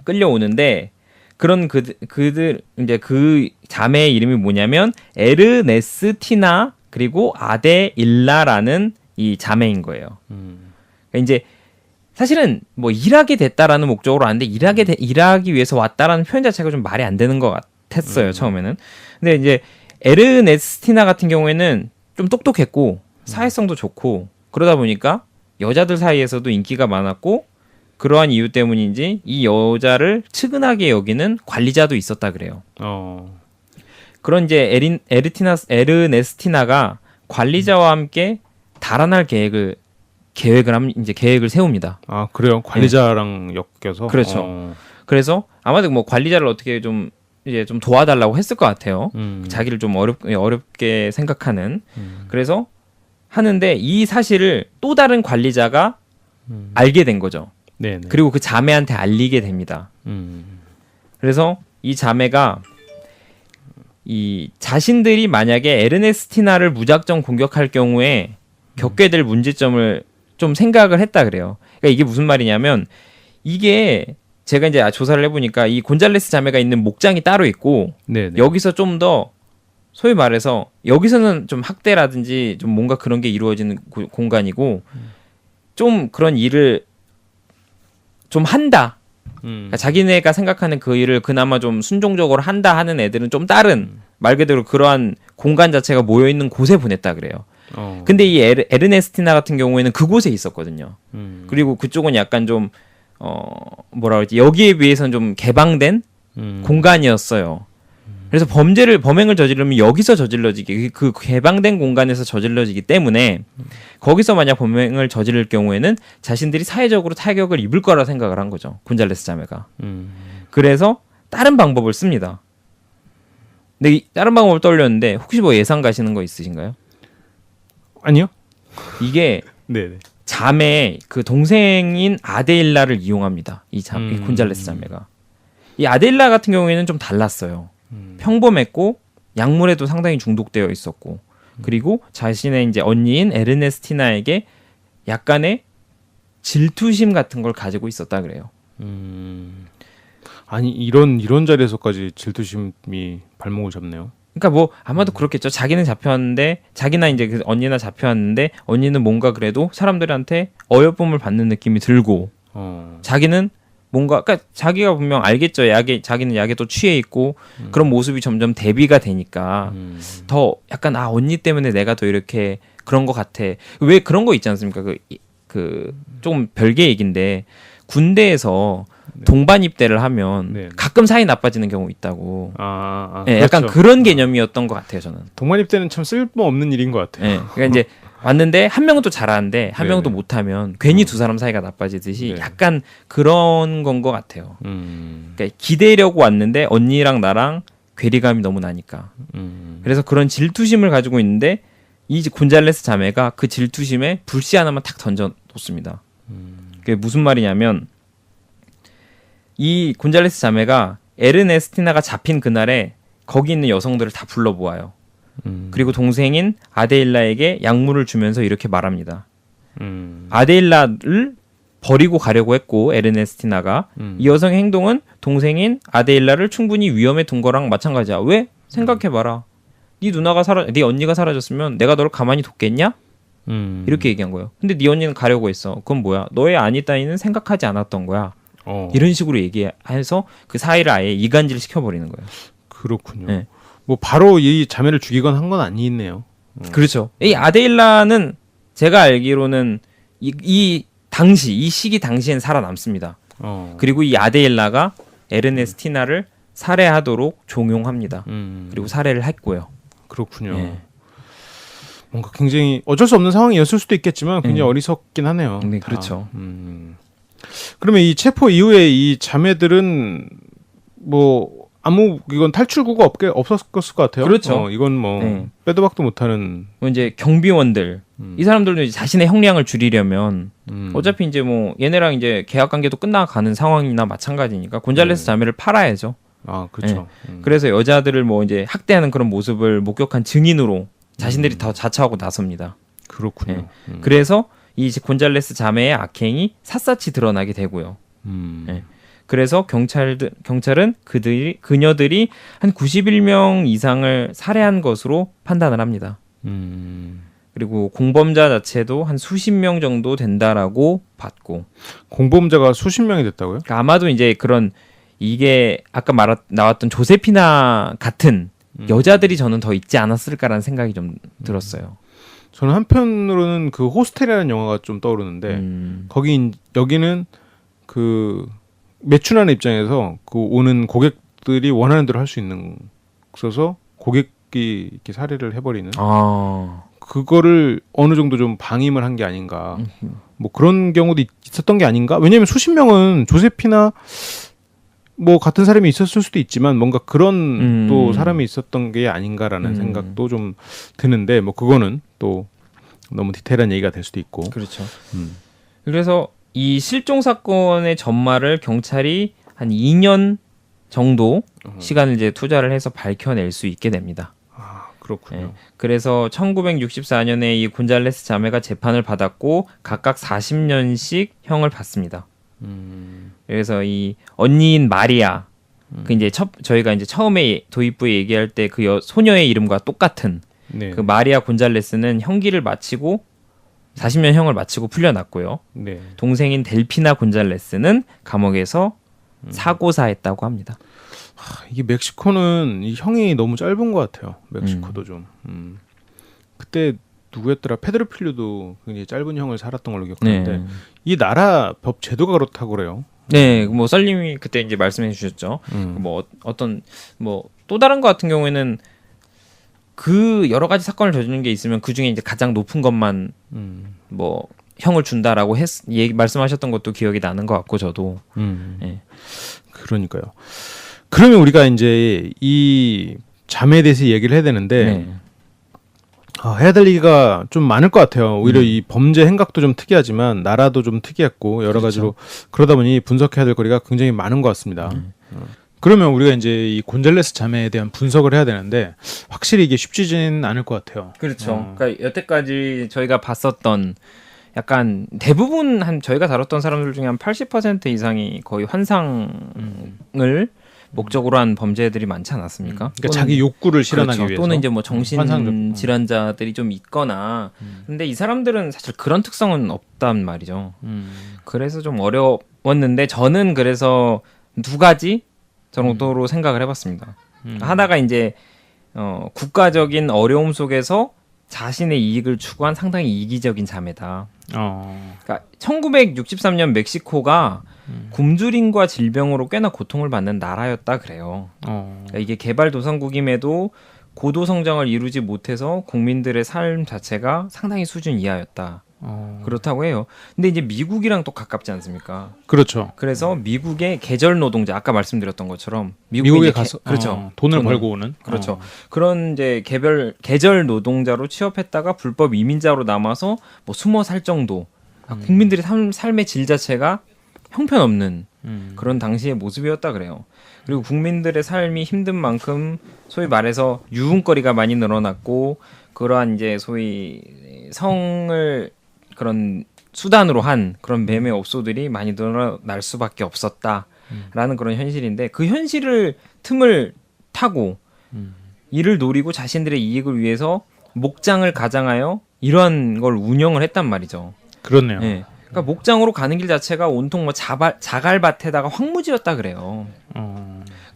끌려오는데 그런 그들 이제 그 자매의 이름이 뭐냐면 에르네스티나 그리고 아데일라라는 이 자매인 거예요. 그러니까 이제 사실은 뭐 일하게 됐다라는 목적으로 왔는데 일하기 위해서 왔다라는 표현 자체가 좀 말이 안 되는 것 같았어요 처음에는. 근데 이제 에르네스티나 같은 경우에는 좀 똑똑했고 사회성도 좋고 그러다 보니까 여자들 사이에서도 인기가 많았고 그러한 이유 때문인지 이 여자를 측은하게 여기는 관리자도 있었다 그래요. 그런 이제 에르네스티나가 관리자와 함께 달아날 계획을 세웁니다. 그래요? 관리자랑 엮여서? 그렇죠. 그래서 아마도 뭐 관리자를 어떻게 좀 이제 좀 도와달라고 했을 것 같아요. 자기를 좀 어렵게 생각하는. 그래서 하는데 이 사실을 또 다른 관리자가 알게 된 거죠. 네네. 그리고 그 자매한테 알리게 됩니다. 그래서 이 자매가 이 자신들이 만약에 에르네스티나를 무작정 공격할 경우에 겪게 될 문제점을 좀 생각을 했다 그래요. 그러니까 이게 무슨 말이냐면 이게 제가 이제 조사를 해보니까 이 곤잘레스 자매가 있는 목장이 따로 있고 네네. 여기서 좀 더 소위 말해서 여기서는 좀 학대라든지 좀 뭔가 그런 게 이루어지는 공간이고 좀 그런 일을 좀 한다. 그러니까 자기네가 생각하는 그 일을 그나마 좀 순종적으로 한다 하는 애들은 좀 다른 말 그대로 그러한 공간 자체가 모여 있는 곳에 보냈다 그래요. 근데 이 에르네스티나 같은 경우에는 그곳에 있었거든요. 그리고 그쪽은 약간 좀 뭐라 그러지 여기에 비해서는 좀 개방된 공간이었어요. 그래서 범행을 저지르면 여기서 저질러지기 그 개방된 공간에서 저질러지기 때문에 거기서 만약 범행을 저지를 경우에는 자신들이 사회적으로 타격을 입을 거라 생각을 한 거죠. 곤잘레스 자매가. 그래서 다른 방법을 씁니다. 근데 다른 방법을 떠올렸는데 혹시 뭐 예상 가시는 거 있으신가요? 아니요. 이게 네네. 자매 그 동생인 아데일라를 이용합니다. 이 곤잘레스 자매가. 이 아데일라 같은 경우에는 좀 달랐어요. 평범했고 약물에도 상당히 중독되어 있었고 그리고 자신의 이제 언니인 에르네스티나에게 약간의 질투심 같은 걸 가지고 있었다 그래요. 아니 이런 자리에서까지 질투심이 발목을 잡네요. 그러니까 뭐 아마도 그렇겠죠. 자기는 잡혀왔는데 자기나 이제 그 언니나 잡혀왔는데 언니는 뭔가 그래도 사람들한테 어여쁨을 받는 느낌이 들고 자기는 뭔가 그러니까 자기가 분명 알겠죠. 자기는 약에 또 취해 있고 그런 모습이 점점 대비가 되니까 더 약간 언니 때문에 내가 더 이렇게 그런 것 같아. 왜 그런 거 있지 않습니까? 그 좀 별개 얘기인데 군대에서 동반 입대를 하면 네. 가끔 사이 나빠지는 경우 있다고. 네, 그렇죠. 약간 그런 개념이었던 것 같아요, 저는. 동반입 때는 참 쓸모없는 일인 것 같아요. 네, 그러니까 이제 왔는데 한 명은 또 잘하는데 한 명은 또 네네. 못하면 괜히 두 사람 사이가 나빠지듯이 네. 약간 그런 건 것 같아요. 음, 그러니까 기대려고 왔는데 언니랑 나랑 괴리감이 너무 나니까. 그래서 그런 질투심을 가지고 있는데 이 곤잘레스 자매가 그 질투심에 불씨 하나만 탁 던져 놓습니다. 그게 무슨 말이냐면 이 곤잘레스 자매가 에르네스티나가 잡힌 그날에 거기 있는 여성들을 다 불러보아요. 그리고 동생인 아데일라에게 약물을 주면서 이렇게 말합니다. 아데일라를 버리고 가려고 했고 에르네스티나가 이 여성의 행동은 동생인 아데일라를 충분히 위험에 둔 거랑 마찬가지야. 왜? 생각해봐라. 네 언니가 사라졌으면 내가 너를 가만히 뒀겠냐? 이렇게 얘기한 거예요. 근데 네 언니는 가려고 했어. 그건 뭐야? 너의 아니 따위는 생각하지 않았던 거야. 이런 식으로 얘기해서 그 사이를 아예 이간질 시켜버리는 거예요. 그렇군요. 네. 뭐 바로 이 자매를 죽이건 한 건 아니네요. 그렇죠. 이 아데일라는 제가 알기로는 이 시기 당시엔 살아남습니다. 그리고 이 아데일라가 에르네스티나를 살해하도록 종용합니다. 그리고 살해를 했고요. 그렇군요. 네. 뭔가 굉장히 어쩔 수 없는 상황이었을 수도 있겠지만 굉장히 어리석긴 하네요. 네, 다. 그렇죠. 그러면 이 체포 이후에 이 자매들은 뭐 이건 탈출구가 없었을 것 같아요. 그렇죠. 이건 뭐 네. 빼도 박도 못하는. 뭐 이제 경비원들 이 사람들도 이제 자신의 형량을 줄이려면 어차피 이제 뭐 얘네랑 이제 계약 관계도 끝나가는 상황이나 마찬가지니까 곤잘레스 자매를 팔아야죠. 그렇죠. 그래서 여자들을 뭐 이제 학대하는 그런 모습을 목격한 증인으로 자신들이 더 자처하고 나섭니다. 그렇군요. 그래서 이 곤잘레스 자매의 악행이 샅샅이 드러나게 되고요. 네. 그래서 경찰은 그녀들이 한 91명 이상을 살해한 것으로 판단을 합니다. 그리고 공범자 자체도 한 수십 명 정도 된다라고 봤고. 공범자가 수십 명이 됐다고요? 그러니까 아마도 이제 그런 이게 아까 나왔던 조세피나 같은 여자들이 저는 더 있지 않았을까라는 생각이 좀 들었어요. 저는 한편으로는 그 호스텔이라는 영화가 좀 떠오르는데 여기는 그 매춘하는 입장에서 그 오는 고객들이 원하는 대로 할 수 있는 있어서 고객이 이렇게 살해를 해버리는 그거를 어느 정도 좀 방임을 한 게 아닌가 뭐 그런 경우도 있었던 게 아닌가. 왜냐하면 수십 명은 조세피나 뭐 같은 사람이 있었을 수도 있지만 뭔가 그런 또 사람이 있었던 게 아닌가라는 생각도 좀 드는데 뭐 그거는 또 너무 디테일한 얘기가 될 수도 있고. 그렇죠. 그래서 이 실종 사건의 전말을 경찰이 한 2년 정도 시간을 이제 투자를 해서 밝혀낼 수 있게 됩니다. 그렇군요. 네. 그래서 1964년에 이 곤잘레스 자매가 재판을 받았고 각각 40년씩 형을 받습니다. 그래서 이 언니인 마리아, 그 이제 저희가 이제 처음에 도입부에 얘기할 때 그 소녀의 이름과 똑같은 네. 그 마리아 곤잘레스는 형기를 마치고 40년 형을 마치고 풀려났고요. 네. 동생인 델피나 곤잘레스는 감옥에서 사고사했다고 합니다. 이게 멕시코는 이 형이 너무 짧은 것 같아요. 멕시코도 좀. 그때 누구였더라? 페드로 필류도 굉장히 짧은 형을 살았던 걸로 기억하는데 네. 이 나라 법 제도가 그렇다고 그래요. 네, 뭐 썰님이 그때 이제 말씀해 주셨죠. 뭐 어떤 뭐 또 다른 것 같은 경우에는 그 여러 가지 사건을 저지른 게 있으면 그 중에 이제 가장 높은 것만 뭐 형을 준다라고 말씀하셨던 것도 기억이 나는 것 같고 저도. 네. 그러니까요. 그러면 우리가 이제 이 자매에 대해서 얘기를 해야 되는데 네. 해야 될 얘기가 좀 많을 것 같아요. 오히려 이 범죄 행각도 좀 특이하지만 나라도 좀 특이했고 여러 가지로 그러다 보니 분석해야 될 거리가 굉장히 많은 것 같습니다. 그러면 우리가 이제 이 곤잘레스 자매에 대한 분석을 해야 되는데 확실히 이게 쉽지는 않을 것 같아요. 그렇죠. 그러니까 여태까지 저희가 봤었던 약간 대부분 한 저희가 다뤘던 사람들 중에 한 80% 이상이 거의 환상을 목적으로 한 범죄들이 많지 않았습니까? 그러니까 자기 욕구를 실현하기 그렇죠. 위해서 또는 이제 뭐 정신 환상적. 질환자들이 좀 있거나 근데 이 사람들은 사실 그런 특성은 없단 말이죠. 그래서 좀 어려웠는데 저는 그래서 두 가지 정도로 생각을 해봤습니다. 하나가 이제 국가적인 어려움 속에서 자신의 이익을 추구한 상당히 이기적인 자매다. 그러니까 1963년 멕시코가 굶주림과 질병으로 꽤나 고통을 받는 나라였다 그래요. 그러니까 이게 개발도상국임에도 고도 성장을 이루지 못해서 국민들의 삶 자체가 상당히 수준 이하였다. 그렇다고 해요. 근데 이제 미국이랑 또 가깝지 않습니까? 그렇죠. 그래서 미국의 계절 노동자 아까 말씀드렸던 것처럼 미국에 이제 가서 그렇죠. 돈을 벌고 오는 그렇죠. 그런 이제 계절 노동자로 취업했다가 불법 이민자로 남아서 뭐 숨어 살 정도. 국민들의 삶의 질 자체가 형편없는 그런 당시의 모습이었다 그래요. 그리고 국민들의 삶이 힘든 만큼 소위 말해서 유흥거리가 많이 늘어났고 그러한 이제 소위 성을 그런 수단으로 한 그런 매매 업소들이 많이 늘어날 수밖에 없었다라는 그런 현실인데 그 현실을 틈을 타고 이를 노리고 자신들의 이익을 위해서 목장을 가장하여 이러한 걸 운영을 했단 말이죠. 그렇네요. 네. 그러니까 목장으로 가는 길 자체가 온통 뭐 자갈밭에다가 황무지였다 그래요.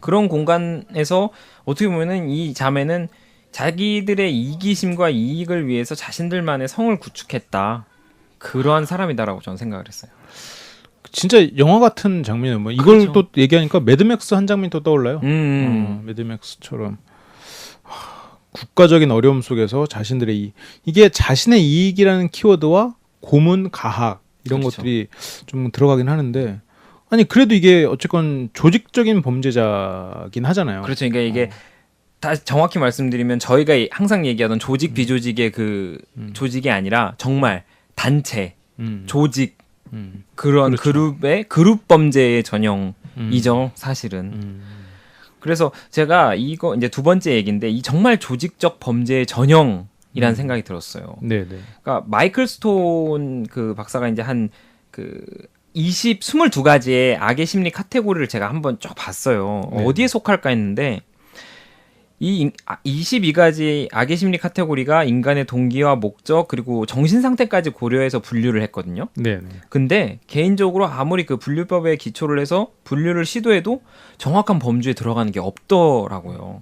그런 공간에서 어떻게 보면은 이 자매는 자기들의 이기심과 이익을 위해서 자신들만의 성을 구축했다. 그러한 사람이다라고 저는 생각을 했어요. 진짜 영화 같은 장면이에요. 뭐 이걸 그렇죠. 또 얘기하니까 매드맥스 한 장면이 또 떠올라요. 매드맥스처럼 국가적인 어려움 속에서 자신들의 이게 자신의 이익이라는 키워드와 고문, 가학 이런 그렇죠. 것들이 좀 들어가긴 하는데 아니 그래도 이게 어쨌건 조직적인 범죄자긴 하잖아요. 그렇죠. 그러니까 이게 다시 정확히 말씀드리면 저희가 항상 얘기하던 조직 비조직의 그 조직이 아니라 정말 단체, 조직 그런 그렇죠. 그룹 범죄의 전형이죠, 사실은. 그래서 제가 이거 이제 두 번째 얘기인데 이 정말 조직적 범죄의 전형이라는 생각이 들었어요. 네네. 그러니까 마이클 스톤 그 박사가 이제 한 그 22가지의 악의 심리 카테고리를 제가 한번 쭉 봤어요. 네. 어디에 속할까 했는데 이 22가지 악의 심리 카테고리가 인간의 동기와 목적 그리고 정신 상태까지 고려해서 분류를 했거든요. 네네. 근데 개인적으로 아무리 그 분류법에 기초를 해서 분류를 시도해도 정확한 범주에 들어가는 게 없더라고요.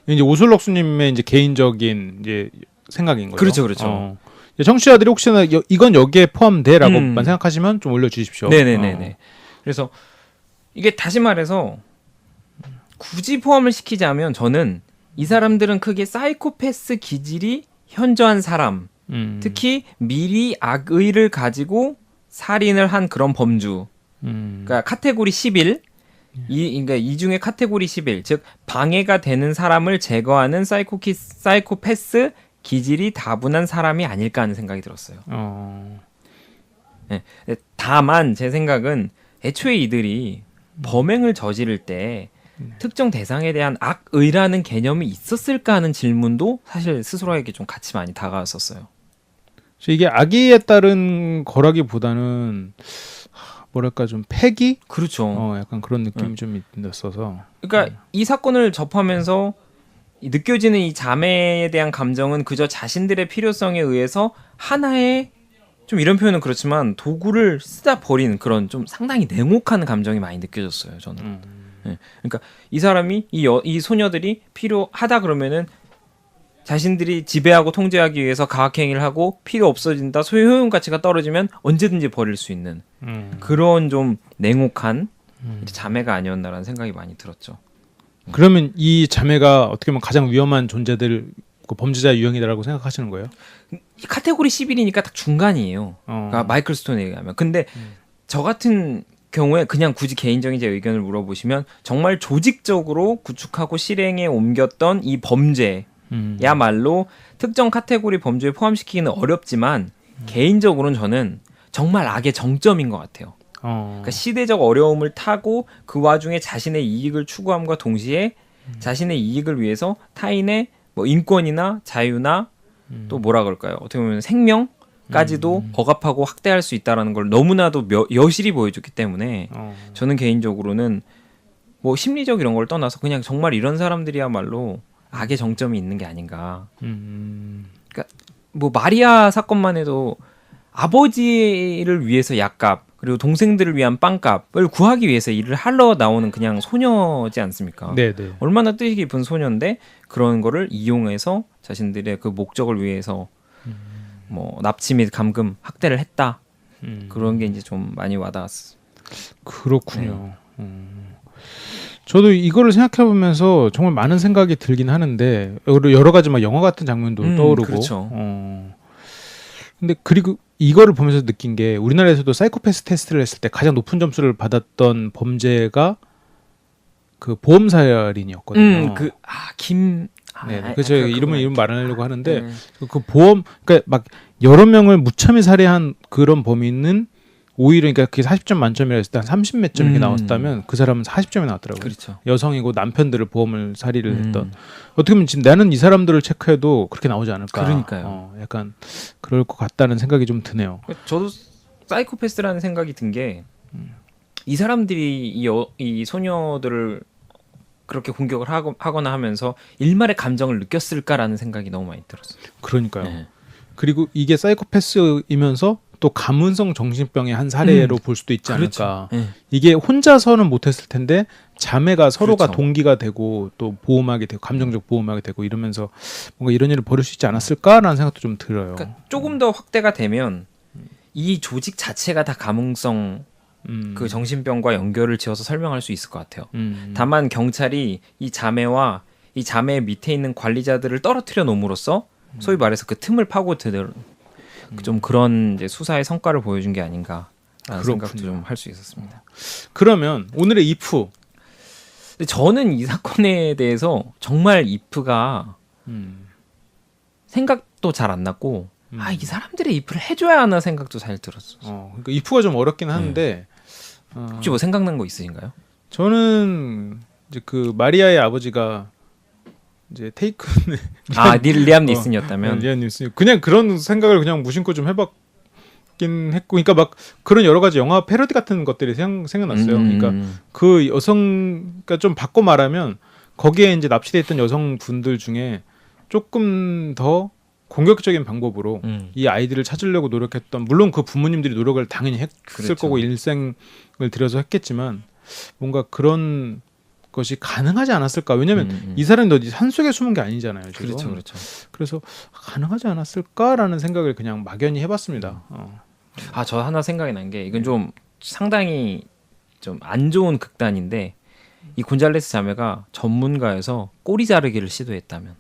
이제 오슬럭수님의 이제 개인적인 이제 생각인 거죠. 그렇죠, 그렇죠. 청취자들이 혹시나 이건 여기에 포함돼라고만 생각하시면 좀 올려주십시오. 네네네네. 그래서 이게 다시 말해서 굳이 포함을 시키자면 저는 이 사람들은 크게 사이코패스 기질이 현저한 사람, 특히 미리 악의를 가지고 살인을 한 그런 범주. 그러니까 카테고리 11. 그러니까 이 중에 카테고리 11, 즉 방해가 되는 사람을 제거하는 사이코패스 기질이 다분한 사람이 아닐까 하는 생각이 들었어요. 네. 다만 제 생각은 애초에 이들이 범행을 저지를 때 특정 대상에 대한 악의라는 개념이 있었을까 하는 질문도 사실 스스로에게 좀 같이 많이 다가왔었어요. 이게 악의에 따른 거라기보다는 뭐랄까 좀 패기? 그렇죠. 약간 그런 느낌이 좀 있었어서. 그러니까 이 사건을 접하면서 느껴지는 이 자매에 대한 감정은 그저 자신들의 필요성에 의해서 하나의 좀 이런 표현은 그렇지만 도구를 쓰다 버리는 그런 좀 상당히 냉혹한 감정이 많이 느껴졌어요. 저는. 네. 그러니까 이 사람이 이 소녀들이 필요하다 그러면은 자신들이 지배하고 통제하기 위해서 가학행위를 하고 필요 없어진다 소유효용 가치가 떨어지면 언제든지 버릴 수 있는 그런 좀 냉혹한 자매가 아니었나라는 생각이 많이 들었죠. 그러면 이 자매가 어떻게 보면 가장 위험한 존재들 그 범죄자 유형이다라고 생각하시는 거예요? 이 카테고리 11이니까 딱 중간이에요. 그러니까 마이클 스톤에 의하면. 근데 저 같은 경우에 그냥 굳이 개인적인 제 의견을 물어보시면 정말 조직적으로 구축하고 실행에 옮겼던 이 범죄야말로 특정 카테고리 범죄에 포함시키기는 어렵지만 개인적으로는 저는 정말 악의 정점인 것 같아요. 그러니까 시대적 어려움을 타고 그 와중에 자신의 이익을 추구함과 동시에 자신의 이익을 위해서 타인의 뭐 인권이나 자유나 또 뭐라 그럴까요? 어떻게 보면 생명 까지도 억압하고 학대할 수 있다라는 걸 너무나도 여실히 보여줬기 때문에 저는 개인적으로는 뭐 심리적 이런 걸 떠나서 그냥 정말 이런 사람들이야말로 악의 정점이 있는 게 아닌가. 그러니까 뭐 마리아 사건만 해도 아버지를 위해서 약값 그리고 동생들을 위한 빵값을 구하기 위해서 일을 하러 나오는 그냥 소녀지 않습니까? 네네. 얼마나 뜻이 깊은 소녀인데 그런 거를 이용해서 자신들의 그 목적을 위해서 뭐 납치 및 감금 학대를 했다. 그런 게 이제 좀 많이 와닿았어. 그렇군요. 저도 이거를 생각해 보면서 정말 많은 생각이 들긴 하는데 여러 가지 막 영화 같은 장면도 떠오르고. 그렇죠. 근데 그리고 이거를 보면서 느낀 게 우리나라에서도 사이코패스 테스트를 했을 때 가장 높은 점수를 받았던 범죄가 그 보험살인이었거든요. 네, 그래서 제가 이름 말하려고 하는데 그 보험, 그러니까 막 여러 명을 무참히 살해한 그런 범인은 오히려 그러니까 그게 40점 만점이라 했을 때 한 30 몇 점이 나왔다면 그 사람은 40점이 나왔더라고요. 그렇죠. 여성이고 남편들을 보험을 살해를 했던. 어떻게 보면 지금 나는 이 사람들을 체크해도 그렇게 나오지 않을까. 그러니까요. 약간 그럴 것 같다는 생각이 좀 드네요. 저도 사이코패스라는 생각이 든 게 이 사람들이 이 소녀들을 그렇게 공격을 하거나 하면서 일말의 감정을 느꼈을까라는 생각이 너무 많이 들었어요. 그러니까요. 네. 그리고 이게 사이코패스이면서 또 가문성 정신병의 한 사례로 볼 수도 있지 않을까. 그렇죠. 네. 이게 혼자서는 못했을 텐데 자매가 서로가 그렇죠. 동기가 되고 또 보호막이 되고 감정적 보호막이 되고 이러면서 뭔가 이런 일을 벌일 수 있지 않았을까라는 생각도 좀 들어요. 그러니까 조금 더 확대가 되면 이 조직 자체가 다 가문성 그 정신병과 연결을 지어서 설명할 수 있을 것 같아요. 다만 경찰이 이 자매와 이 자매 밑에 있는 관리자들을 떨어뜨려 놓음으로써 소위 말해서 그 틈을 파고드는 좀 그런 이제 수사의 성과를 보여준 게 아닌가라는 그렇군요. 생각도 좀 할 수 있었습니다. 그러면 오늘의 이프. 근데 저는 이 사건에 대해서 정말 이프가 생각도 잘 안 났고 이 사람들의 이프를 해줘야 하나 생각도 잘 들었어요. 그러니까 이프가 좀 어렵긴 하는데 혹시 뭐 생각난 거 있으신가요? 저는 이제 그 마리아의 아버지가 이제 테이큰 리암 니슨이었다면 리암 니슨 그냥 그런 생각을 그냥 무심코 좀 해봤긴 했고, 그러니까 막 그런 여러 가지 영화 패러디 같은 것들이 생각났어요. 그러니까 그 그러니까 좀 바꿔 말하면 거기에 이제 납치돼 있던 여성분들 중에 조금 더 공격적인 방법으로 이 아이들을 찾으려고 노력했던, 물론 그 부모님들이 노력을 당연히 했을 그렇죠. 거고 일생을 들여서 했겠지만 뭔가 그런 것이 가능하지 않았을까. 왜냐하면 이 사람이 어디 산속에 숨은 게 아니잖아요. 지금. 그렇죠. 그래서 가능하지 않았을까라는 생각을 그냥 막연히 해봤습니다. 저 하나 생각이 난 게 이건 좀 상당히 좀 안 좋은 극단인데 이 곤잘레스 자매가 전문가여서 꼬리 자르기를 시도했다면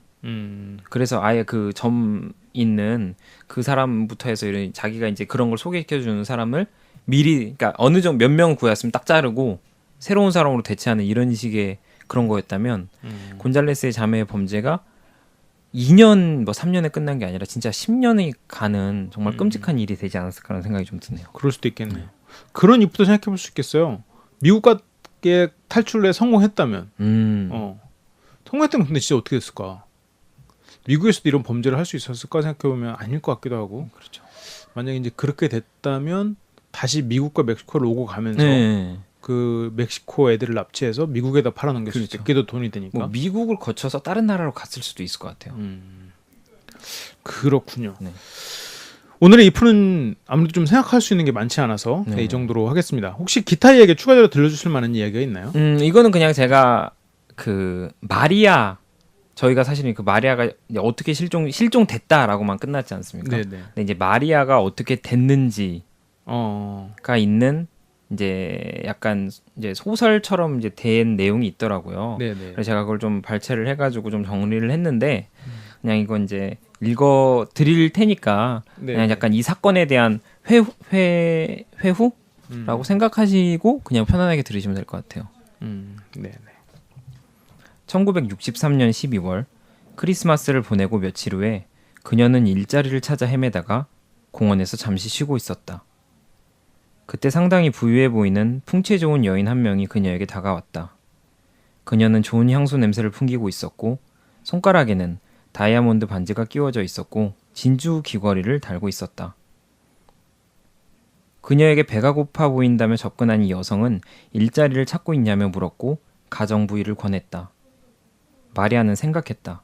그래서 아예 그 점 있는 그 사람부터 해서 이런 자기가 이제 그런 걸 소개시켜주는 사람을 미리, 그러니까 어느 정도 몇 명 구했으면 딱 자르고 새로운 사람으로 대체하는 이런 식의 그런 거였다면 곤잘레스의 자매의 범죄가 2년 뭐 3년에 끝난 게 아니라 진짜 10년이 가는 정말 끔찍한 일이 되지 않았을까라는 생각이 좀 드네요. 그럴 수도 있겠네요. 그런 입도 생각해 볼 수 있겠어요. 미국에 탈출에 성공했다면 성공했다면 근데 진짜 어떻게 됐을까? 미국에서도 이런 범죄를 할 수 있었을까 생각해보면 아닐 것 같기도 하고. 그렇죠. 만약에 이제 그렇게 됐다면 다시 미국과 멕시코를 오고 가면서 그 멕시코 애들을 납치해서 미국에다 팔아넘겼을 때 그게 더 돈이 되니까. 뭐 미국을 거쳐서 다른 나라로 갔을 수도 있을 것 같아요. 그렇군요. 네. 오늘의 이프는 아무래도 좀 생각할 수 있는 게 많지 않아서 이 정도로 하겠습니다. 혹시 기타 이야기 추가적으로 들려주실 만한 이야기가 있나요? 이거는 그냥 제가 그 마리아, 저희가 사실은 그 마리아가 이제 어떻게 실종됐다라고만 끝났지 않습니까? 네네. 근데 이제 마리아가 어떻게 됐는지가 있는 이제 약간 이제 소설처럼 이제 된 내용이 있더라고요. 네네. 그래서 제가 그걸 좀 발췌를 해가지고 좀 정리를 했는데 그냥 이건 이제 읽어 드릴 테니까 그냥 약간 이 사건에 대한 회후라고 생각하시고 그냥 편안하게 들으시면 될 것 같아요. 네네. 1963년 12월 크리스마스를 보내고 며칠 후에 그녀는 일자리를 찾아 헤매다가 공원에서 잠시 쉬고 있었다. 그때 상당히 부유해 보이는 풍채 좋은 여인 한 명이 그녀에게 다가왔다. 그녀는 좋은 향수 냄새를 풍기고 있었고 손가락에는 다이아몬드 반지가 끼워져 있었고 진주 귀걸이를 달고 있었다. 그녀에게 배가 고파 보인다며 접근한 이 여성은 일자리를 찾고 있냐며 물었고 가정부 일을 권했다. 마리아는 생각했다.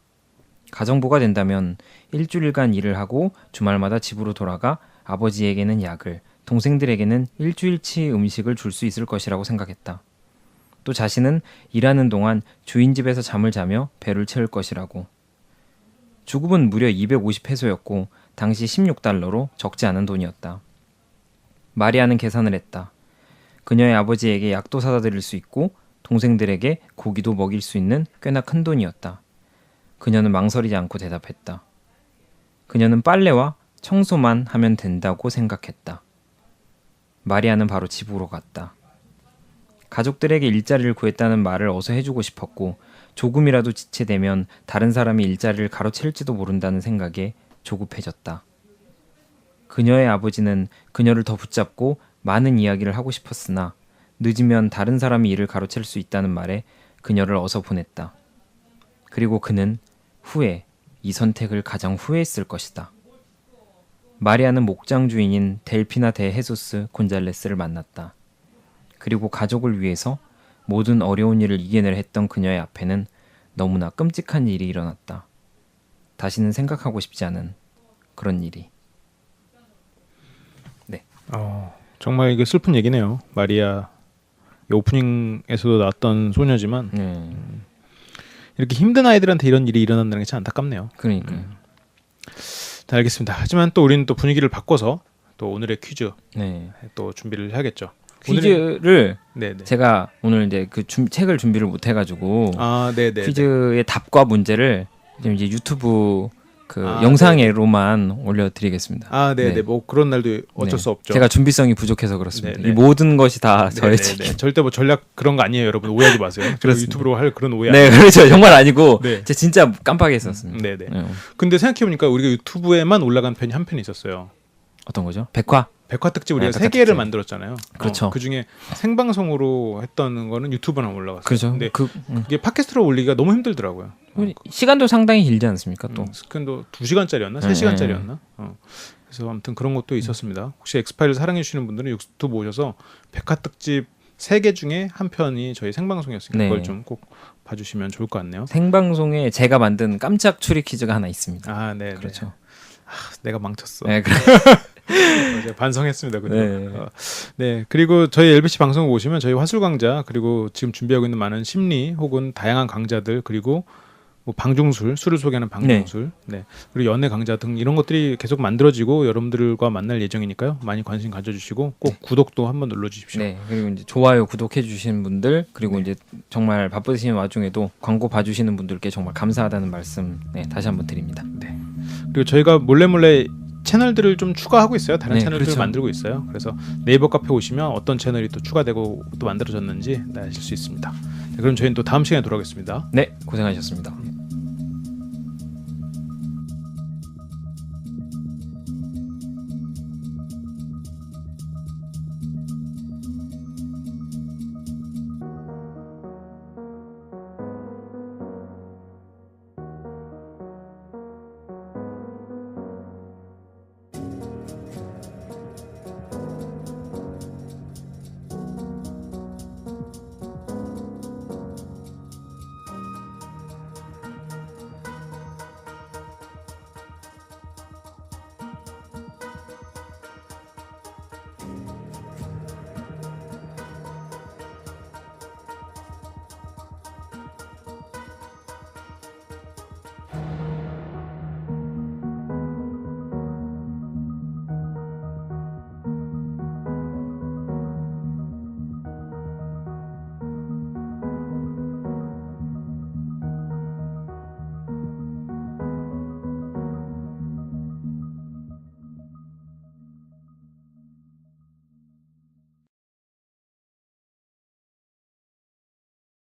가정부가 된다면 일주일간 일을 하고 주말마다 집으로 돌아가 아버지에게는 약을, 동생들에게는 일주일치 음식을 줄 수 있을 것이라고 생각했다. 또 자신은 일하는 동안 주인 집에서 잠을 자며 배를 채울 것이라고. 주급은 무려 250페소였고 당시 16달러로 적지 않은 돈이었다. 마리아는 계산을 했다. 그녀의 아버지에게 약도 사다 드릴 수 있고 동생들에게 고기도 먹일 수 있는 꽤나 큰 돈이었다. 그녀는 망설이지 않고 대답했다. 그녀는 빨래와 청소만 하면 된다고 생각했다. 마리아는 바로 집으로 갔다. 가족들에게 일자리를 구했다는 말을 어서 해주고 싶었고 조금이라도 지체되면 다른 사람이 일자리를 가로챌지도 모른다는 생각에 조급해졌다. 그녀의 아버지는 그녀를 더 붙잡고 많은 이야기를 하고 싶었으나 늦으면 다른 사람이 일을 가로챌 수 있다는 말에 그녀를 어서 보냈다. 그리고 그는 후에 이 선택을 가장 후회했을 것이다. 마리아는 목장 주인인 델피나 데 헤소스 곤잘레스를 만났다. 그리고 가족을 위해서 모든 어려운 일을 이겨내려 했던 그녀의 앞에는 너무나 끔찍한 일이 일어났다. 다시는 생각하고 싶지 않은 그런 일이. 네. 정말 이게 슬픈 얘기네요. 마리아 이 오프닝에서도 나왔던 소녀지만 이렇게 힘든 아이들한테 이런 일이 일어난다는 게 참 안타깝네요. 그러니까요. 자, 알겠습니다. 하지만 또 우리는 또 분위기를 바꿔서 또 오늘의 퀴즈 네. 또 준비를 해야겠죠. 퀴즈를 네네. 제가 오늘 이제 그 책을 준비를 못 해가지고 네네. 퀴즈의 답과 문제를 지금 이제 유튜브 그 아, 영상으로만 올려드리겠습니다. 네네. 네. 뭐 그런 날도 어쩔 네. 수 없죠. 제가 준비성이 부족해서 그렇습니다. 네네. 이 모든 것이 다 저의 네네네. 책임. 절대 뭐 전략 그런 거 아니에요, 여러분. 오해하지 마세요. 그렇습니다. 유튜브로 할 그런 오해 네, 아니에요. 그렇죠. 정말 아니고 네. 제가 진짜 깜빡했었습니다. 네네. 네. 근데 생각해보니까 우리가 유튜브에만 올라간 편이 한 편 있었어요. 어떤 거죠? 백화? 백화 특집 우리가 백화 3개를 특집. 만들었잖아요. 그렇죠. 그 중에 생방송으로 했던 거는 유튜브나 올라갔어요. 그렇죠. 근데 그게 팟캐스트로 올리기가 너무 힘들더라고요. 시간도 상당히 길지 않습니까? 또 스캔도 2시간짜리였나? 3시간짜리였나? 그래서 아무튼 그런 것도 있었습니다. 혹시 엑스파일을 사랑해 주시는 분들은 유튜브 오셔서 백화 특집 3개 중에 한 편이 저희 생방송이었으니까 네. 그걸 좀 꼭 봐주시면 좋을 것 같네요. 생방송에 제가 만든 깜짝 추리 퀴즈가 하나 있습니다. 네. 그렇죠. 내가 망쳤어. 네, 그래. 제가 반성했습니다. 네. 네. 그리고 저희 LBC 방송 오시면 저희 화술 강좌 그리고 지금 준비하고 있는 많은 심리 혹은 다양한 강좌들 그리고 뭐 방중술, 술을 소개하는 방중술, 네. 그리고 연애 강좌 등 이런 것들이 계속 만들어지고 여러분들과 만날 예정이니까요. 많이 관심 가져주시고 꼭 구독도 한번 눌러주십시오. 네, 그리고 이제 좋아요, 구독해 주시는 분들 그리고 이제 정말 바쁘신 와중에도 광고 봐주시는 분들께 정말 감사하다는 말씀 다시 한번 드립니다. 네. 그리고 저희가 몰래 채널들을 좀 추가하고 있어요. 다른 네, 채널들을 그렇죠. 만들고 있어요. 그래서 네이버 카페 오시면 어떤 채널이 또 추가되고 또 만들어졌는지 아실 수 있습니다. 네, 그럼 저희는 또 다음 시간에 돌아오겠습니다. 네, 고생하셨습니다.